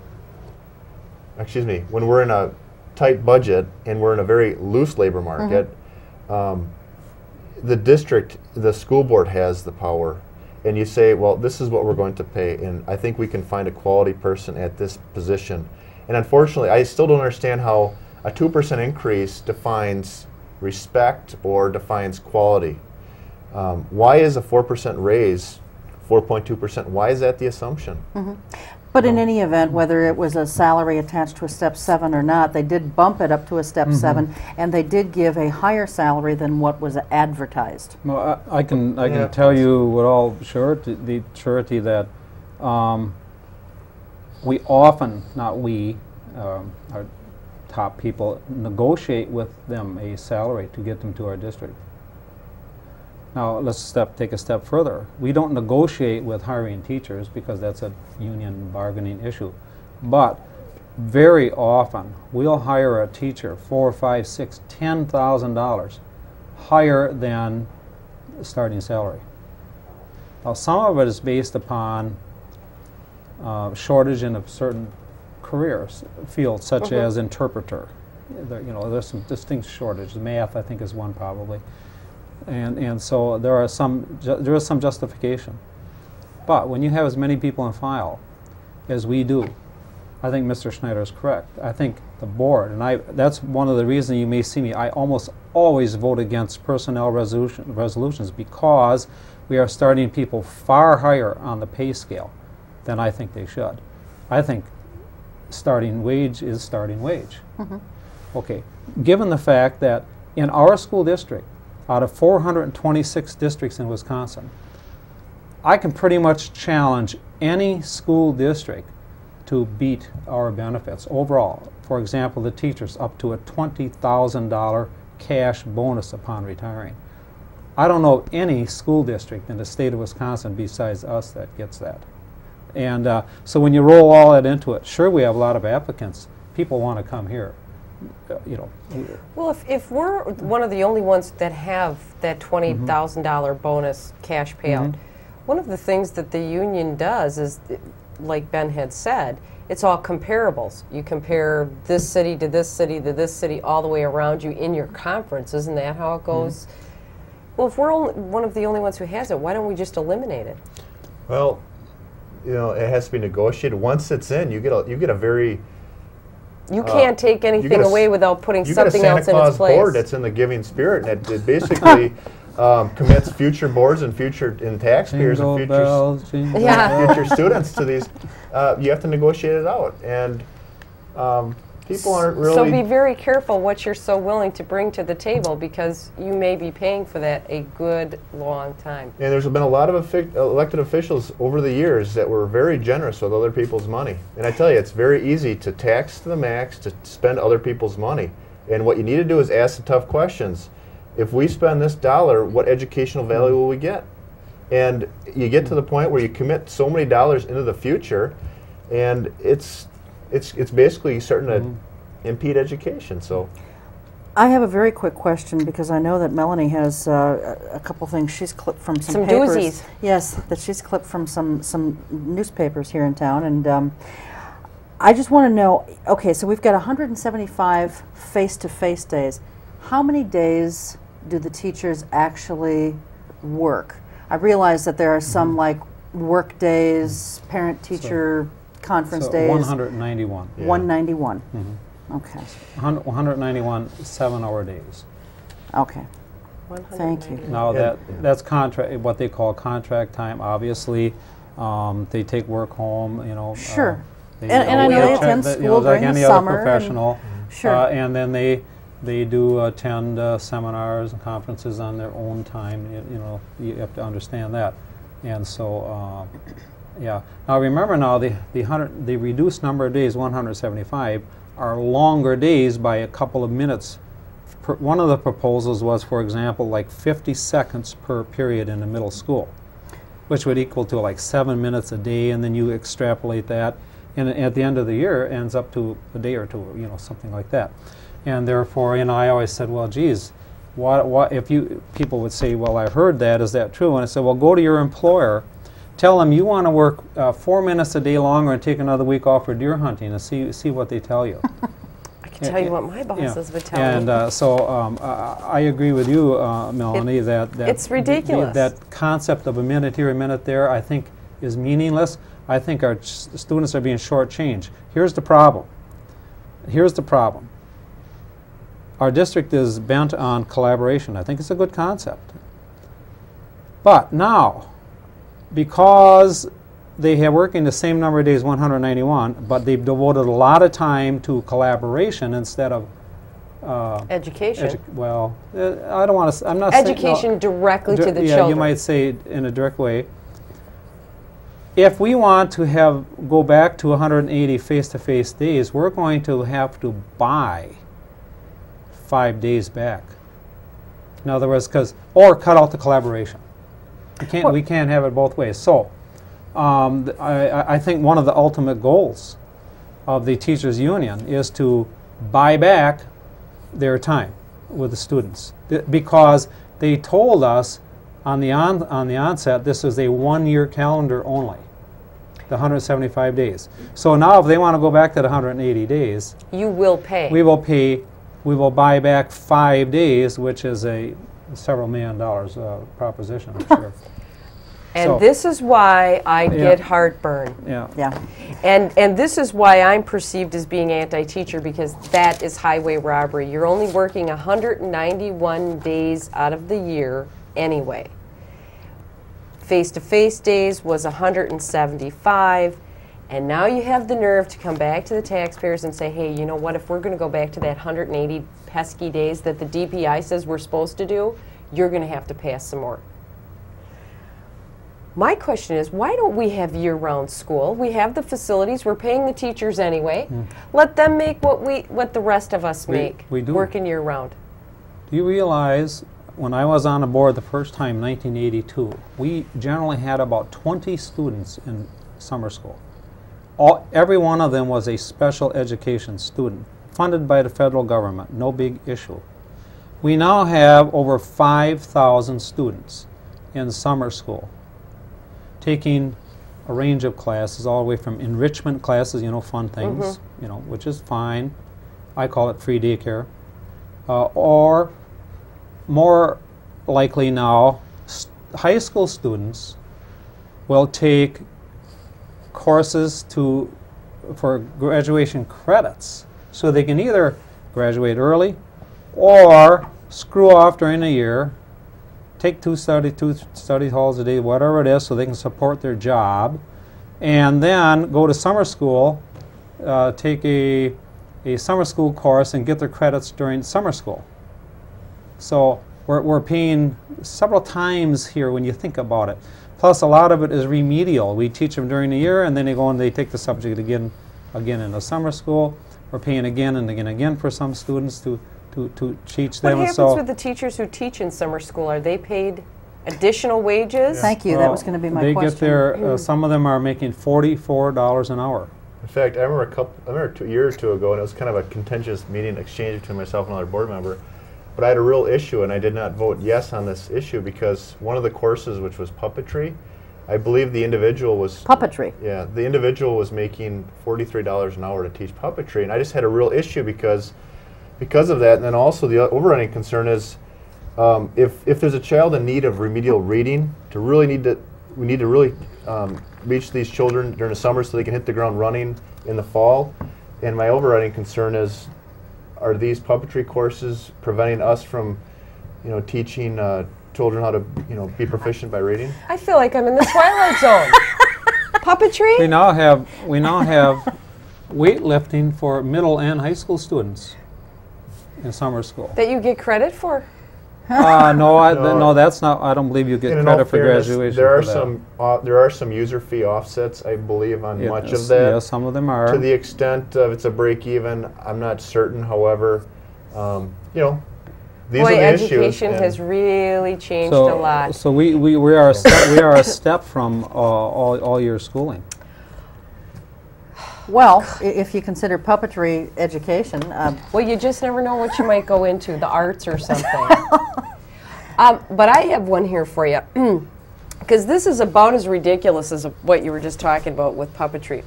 Speaker 5: when we're in a tight budget and we're in a very loose labor market, the district, the school board has the power, and you say, well, this is what we're going to pay, and I think we can find a quality person at this position. And unfortunately, I still don't understand how a 2% increase defines respect or defines quality. Why is a 4% raise 4.2%? Why is that the assumption?
Speaker 2: But in any event, whether it was a salary attached to a step 7 or not, they did bump it up to a step 7, and they did give a higher salary than what was advertised.
Speaker 3: Well, I can tell you with all surety that we often, not we, our top people, negotiate with them a salary to get them to our district. Now, let's take a step further. We don't negotiate with hiring teachers because that's a union bargaining issue. But very often, we'll hire a teacher $4, $5, $6, $10,000 higher than the starting salary. Now, some of it is based upon shortage in a certain careers field, such as interpreter. There's some distinct shortage. Math, I think, is one probably. And so there is some justification. But when you have as many people in file as we do, I think Mr. Schneider is correct. I think the board, and that's one of the reasons you may see me, I almost always vote against personnel resolutions because we are starting people far higher on the pay scale than I think they should. I think starting wage is starting wage. Okay, given the fact that in our school district, out of 426 districts in Wisconsin, I can pretty much challenge any school district to beat our benefits overall. For example, the teachers up to a $20,000 cash bonus upon retiring. I don't know any school district in the state of Wisconsin besides us that gets that. And so when you roll all that into it, sure, we have a lot of applicants. People want to come here.
Speaker 4: Well, if we're one of the only ones that have that $20,000 bonus cash payout, one of the things that the union does is, like Ben had said, it's all comparables. You compare this city to this city to this city all the way around you in your conference. Isn't that how it goes? Well, if we're one of the only ones who has it, why don't we just eliminate it?
Speaker 5: Well, you know, it has to be negotiated. Once it's in, you get a very
Speaker 4: You can't take anything away without putting
Speaker 5: you
Speaker 4: something
Speaker 5: get a Santa
Speaker 4: else in
Speaker 5: Claus
Speaker 4: its place.
Speaker 5: board that's in the giving spirit, and it basically commits future boards and taxpayers
Speaker 3: Jingle
Speaker 5: and
Speaker 3: bells, jingle
Speaker 4: Yeah.
Speaker 5: future students to these. You have to negotiate it out, and people aren't really.
Speaker 4: So be very careful what you're so willing to bring to the table, because you may be paying for that a good long time.
Speaker 5: And there's been a lot of elected officials over the years that were very generous with other people's money. And I tell you, it's very easy to tax to the max, to spend other people's money. And what you need to do is ask the tough questions. If we spend this dollar, what educational value will we get? And you get to the point where you commit so many dollars into the future, and it's basically starting to impede education. So
Speaker 2: I have a very quick question, because I know that Melanie has a couple things she's clipped from some papers.
Speaker 4: Doozies.
Speaker 2: Yes, that she's clipped from some newspapers here in town, and I just want to know. Okay, so we've got 175 face-to-face days. How many days do the teachers actually work? I realize that there are some like work days, parent-teacher conference days.
Speaker 3: 191.
Speaker 5: Yeah.
Speaker 2: 191. Okay.
Speaker 3: 191 7-hour days.
Speaker 2: Okay. Thank you.
Speaker 3: Now
Speaker 5: Yeah.
Speaker 3: that's contract, what they call contract time. Obviously, they take work home. You know.
Speaker 2: Sure.
Speaker 3: They,
Speaker 2: And I know they
Speaker 3: tra-
Speaker 2: attend
Speaker 3: you
Speaker 2: school
Speaker 3: like
Speaker 2: during the
Speaker 3: any other
Speaker 2: summer and-
Speaker 3: professional.
Speaker 2: Sure.
Speaker 3: And then they do attend seminars and conferences on their own time. You know, you have to understand that. And so, yeah. Now remember, now the reduced number of days, 175, are longer days by a couple of minutes. One of the proposals was, for example, like 50 seconds per period in the middle school, which would equal to like 7 minutes a day, and then you extrapolate that, and at the end of the year, it ends up to a day or two, you know, something like that. And therefore, you know, I always said, well, geez, what if people would say, well, I heard that, is that true? And I said, well, go to your employer, tell them you want to work 4 minutes a day longer and take another week off for deer hunting, and see what they tell you.
Speaker 4: I can tell you what my bosses would tell me.
Speaker 3: And so I agree with you, Melanie, that
Speaker 4: it's ridiculous.
Speaker 3: That concept of a minute here, a minute there, I think is meaningless. I think our students are being shortchanged. Here's the problem. Here's the problem. Our district is bent on collaboration. I think it's a good concept. But now, because they have working the same number of days, 191, but they've devoted a lot of time to collaboration instead of
Speaker 4: Education.
Speaker 3: well, I don't want to. I'm not saying,
Speaker 4: Education
Speaker 3: no,
Speaker 4: directly to the
Speaker 3: yeah,
Speaker 4: children.
Speaker 3: you might say in a direct way. If we want to go back to 180 face-to-face days, we're going to have to buy 5 days back. In other words, or cut out the collaboration. We can't have it both ways. So, I think one of the ultimate goals of the teachers' union is to buy back their time with the students, because they told us on the onset this is a 1-year calendar only, the 175 days. So now, if they want to go back to the 180 days,
Speaker 4: You will pay.
Speaker 3: we will pay. We will buy back 5 days, which is a several $1 million proposition, I'm sure.
Speaker 4: And
Speaker 3: So-
Speaker 4: this is why I
Speaker 3: Yeah.
Speaker 4: get heartburn.
Speaker 3: Yeah.
Speaker 2: Yeah.
Speaker 4: And this is why I'm perceived as being anti-teacher, because that is highway robbery. You're only working 191 days out of the year anyway. Face-to-face days was 175, and now you have the nerve to come back to the taxpayers and say, hey, you know what, if we're going to go back to that 180 pesky days that the DPI says we're supposed to do, you're going to have to pass some more. My question is, why don't we have year-round school? We have the facilities. We're paying the teachers anyway. Let them make what the rest of us make,
Speaker 3: we do.
Speaker 4: working year-round.
Speaker 3: Do you realize, when I was on the board the first time, 1982, we generally had about 20 students in summer school. Every one of them was a special education student, funded by the federal government, no big issue. We now have over 5,000 students in summer school, taking a range of classes, all the way from enrichment classes, you know, fun things, you know, which is fine. I call it free daycare. Or more likely now, high school students will take courses for graduation credits, so they can either graduate early or screw off during the year, take two study halls a day, whatever it is, so they can support their job, and then go to summer school, take a summer school course and get their credits during summer school. So we're paying several times here when you think about it. Plus, a lot of it is remedial. We teach them during the year, and then they go and they take the subject again in the summer school. We're paying again and again for some students to teach them.
Speaker 4: What happens with the teachers who teach in summer school? Are they paid additional wages?
Speaker 2: Thank you. That was going to be my question.
Speaker 3: They get their, some of them are making $44 an hour.
Speaker 5: In fact, I remember a year or two ago, and it was kind of a contentious meeting exchange between myself and another board member, but I had a real issue, and I did not vote yes on this issue because one of the courses, which was puppetry, I believe the individual was...
Speaker 2: Puppetry.
Speaker 5: Yeah, the individual was making $43 an hour to teach puppetry, and I just had a real issue because of that. And then also the overriding concern is if there's a child in need of remedial reading, we need to really reach these children during the summer so they can hit the ground running in the fall. And my overriding concern is, are these puppetry courses preventing us from, teaching children how to, be proficient by reading?
Speaker 4: I feel like I'm in the Twilight Zone. Puppetry?
Speaker 3: We now have weightlifting for middle and high school students in summer school.
Speaker 4: That you get credit for?
Speaker 3: No, that's not. I don't believe you get credit for graduation.
Speaker 5: There are some user fee offsets, I believe, on much of that.
Speaker 3: Yeah, some of them are.
Speaker 5: To the extent of it's a break even, I'm not certain. However, these are the issues.
Speaker 4: Education has really changed a lot.
Speaker 3: So we are a step from all year schooling.
Speaker 2: Well, if you consider puppetry education...
Speaker 4: well, you just never know what you might go into, the arts or something. But I have one here for you, because this is about as ridiculous as what you were just talking about with puppetry.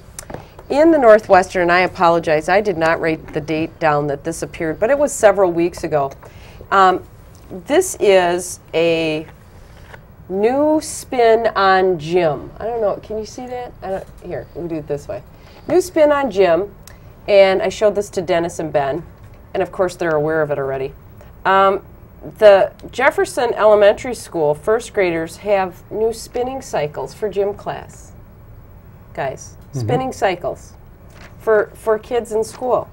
Speaker 4: In the Northwestern, and I apologize, I did not write the date down that this appeared, but it was several weeks ago. This is a new spin on gym. I don't know, can you see that? Here, we'll do it this way. New spin on gym, and I showed this to Dennis and Ben, and of course they're aware of it already. The Jefferson Elementary School first graders have new spinning cycles for gym class. Guys, spinning cycles for kids in school.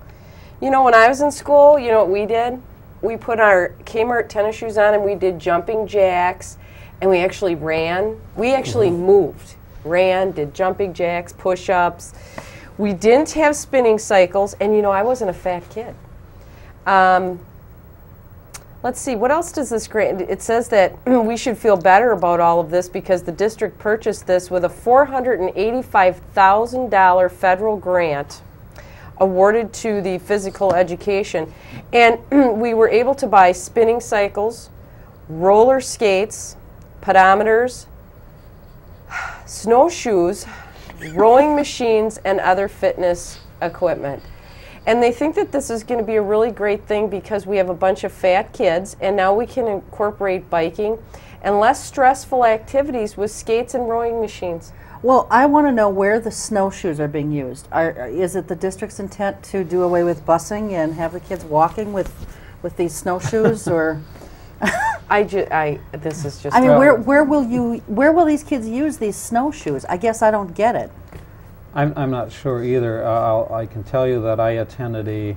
Speaker 4: When I was in school, you know what we did? We put our Kmart tennis shoes on and we did jumping jacks, and we actually ran. We actually moved, ran, did jumping jacks, push-ups. We didn't have spinning cycles, and I wasn't a fat kid. Let's see, what else does this grant? It says that we should feel better about all of this because the district purchased this with a $485,000 federal grant awarded to the physical education. And we were able to buy spinning cycles, roller skates, pedometers, snowshoes, rowing machines, and other fitness equipment. And they think that this is going to be a really great thing because we have a bunch of fat kids, and now we can incorporate biking and less stressful activities with skates and rowing machines.
Speaker 2: Well, I want to know where the snowshoes are being used. Is it the district's intent to do away with busing and have the kids walking with these snowshoes, or?
Speaker 4: This is just.
Speaker 2: I mean, where will these kids use these snowshoes? I guess I don't get it.
Speaker 3: I'm not sure either. I can tell you that I attended a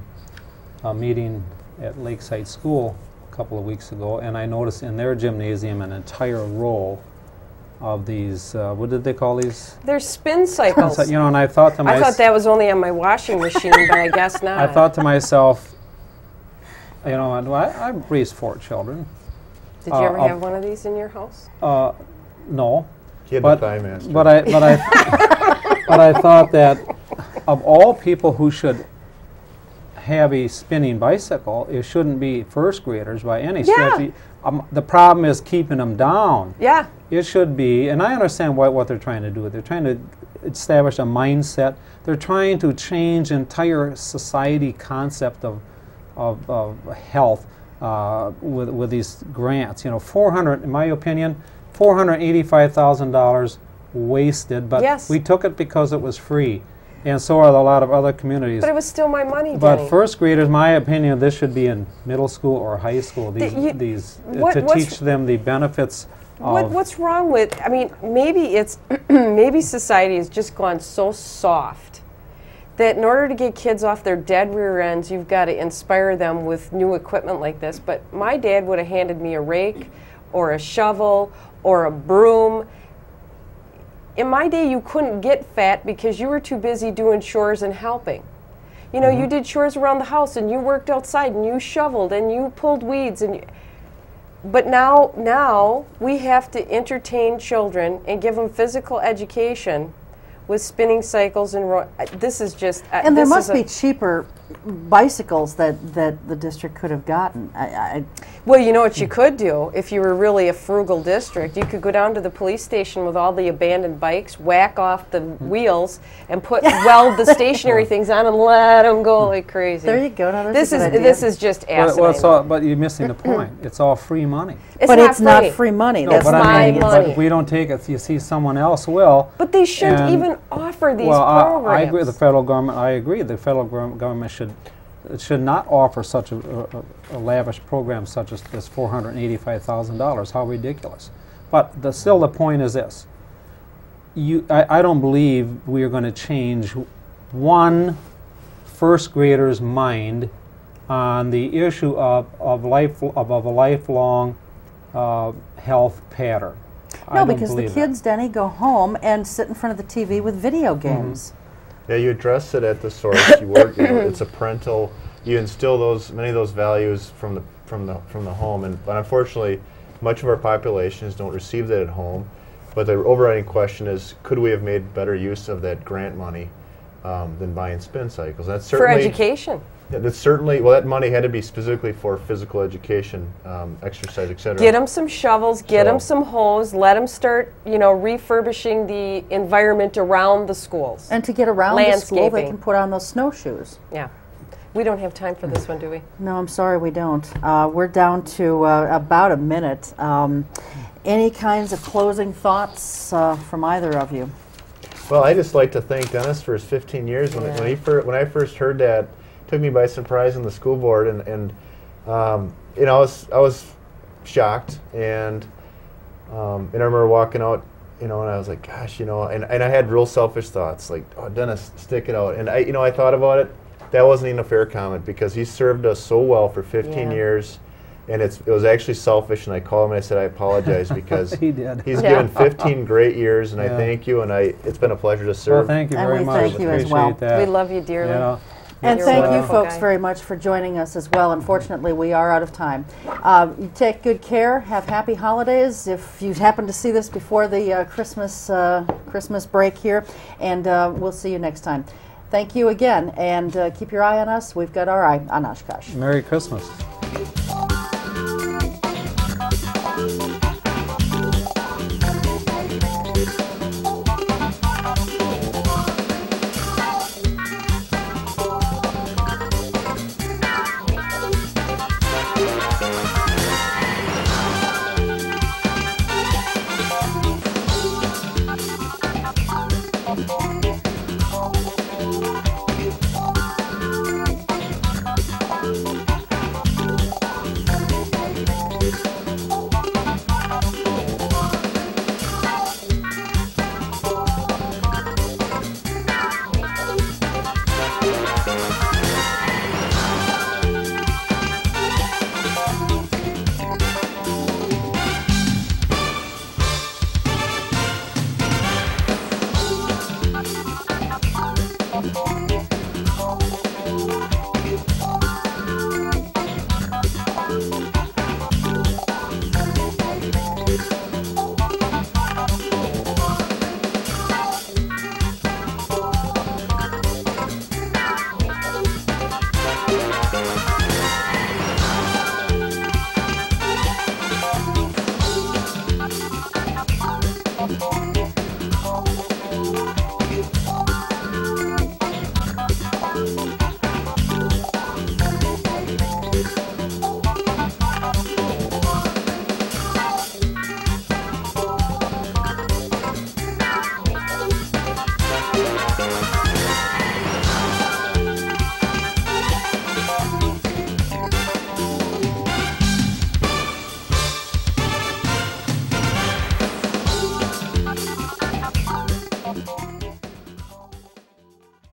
Speaker 3: meeting at Lakeside School a couple of weeks ago, and I noticed in their gymnasium an entire row of these, what did they call these?
Speaker 4: They're spin cycles.
Speaker 3: And I thought to myself...
Speaker 4: I thought that was only on my washing machine, but I guess not.
Speaker 3: I thought to myself, I raised 4 children.
Speaker 4: Did you ever have one of these in your house?
Speaker 3: No.
Speaker 5: But
Speaker 3: I thought that of all people who should have a spinning bicycle, it shouldn't be first graders by any stretch. The problem is keeping them down.
Speaker 4: Yeah.
Speaker 3: It should be, and I understand what they're trying to do. They're trying to establish a mindset. They're trying to change entire society concept of health with these grants. In my opinion, $485,000 wasted, but
Speaker 4: Yes.
Speaker 3: we took it because it was free. And so are a lot of other communities.
Speaker 4: But it was still my money,
Speaker 3: But
Speaker 4: Denny.
Speaker 3: first graders, my opinion, this should be in middle school or high school. To teach them the benefits of.
Speaker 4: What's wrong with? I mean, maybe it's maybe society has just gone so soft that in order to get kids off their dead rear ends, you've got to inspire them with new equipment like this. But my dad would have handed me a rake, or a shovel, or a broom. In my day, you couldn't get fat because you were too busy doing chores and helping. You know, you did chores around the house, and you worked outside, and you shoveled, and you pulled weeds, and but now we have to entertain children and give them physical education with spinning cycles and this is just
Speaker 2: and there must be cheaper bicycles that the district could have gotten.
Speaker 4: Well, you know what you could do if you were really a frugal district? You could go down to the police station with all the abandoned bikes, whack off the wheels, and weld the stationary things on and let them go like crazy.
Speaker 2: There you go. Now,
Speaker 4: this is just asinine.
Speaker 3: But you're missing the point. It's all free money.
Speaker 2: It's not free money.
Speaker 3: No,
Speaker 2: that's
Speaker 3: but
Speaker 4: my money.
Speaker 3: But if we don't take it, you see someone else will.
Speaker 4: But they shouldn't even offer these
Speaker 3: programs.
Speaker 4: programs.
Speaker 3: I agree with the federal government. I agree the federal government should not offer such a lavish program such as this $485,000. How ridiculous! But still, the point is this: I don't believe we are going to change one first grader's mind on the issue of a lifelong health pattern.
Speaker 2: No, because the kids, Denny, go home and sit in front of the TV with video games.
Speaker 5: Yeah, you address it at the source. You work. It's a parental. You instill many of those values from the home, but unfortunately, much of our populations don't receive that at home. But the overriding question is, could we have made better use of that grant money than buying spin cycles? That's certainly
Speaker 4: for education.
Speaker 5: Yeah, that's certainly. Well, that money had to be specifically for physical education, exercise, etc.
Speaker 4: Get them some shovels, get them some hose, let them start, refurbishing the environment around the schools.
Speaker 2: And to get around the school, they can put on those snowshoes.
Speaker 4: Yeah. We don't have time for this one, do we?
Speaker 2: No, I'm sorry, we don't. We're down to about a minute. Any kinds of closing thoughts from either of you?
Speaker 5: Well, I just like to thank Dennis for his 15 years. When I first heard that, it took me by surprise in the school board, and I was shocked, and I remember walking out, and I was like, gosh, and I had real selfish thoughts, like, oh, Dennis, stick it out, and I thought about it. That wasn't even a fair comment because he served us so well for 15 years, and it was actually selfish. And I called him and I said I apologize because
Speaker 3: he did.
Speaker 5: He's given 15 great years, and I thank you. And it's been a pleasure to serve.
Speaker 3: Well, thank you very much.
Speaker 2: And we thank you as well.
Speaker 3: That.
Speaker 4: We love you dearly.
Speaker 2: And thank you folks very much for joining us as well. Unfortunately, we are out of time. You take good care. Have happy holidays if you happen to see this before the Christmas break here. And we'll see you next time. Thank you again, and keep your eye on us. We've got our eye on Oshkosh.
Speaker 3: Merry Christmas.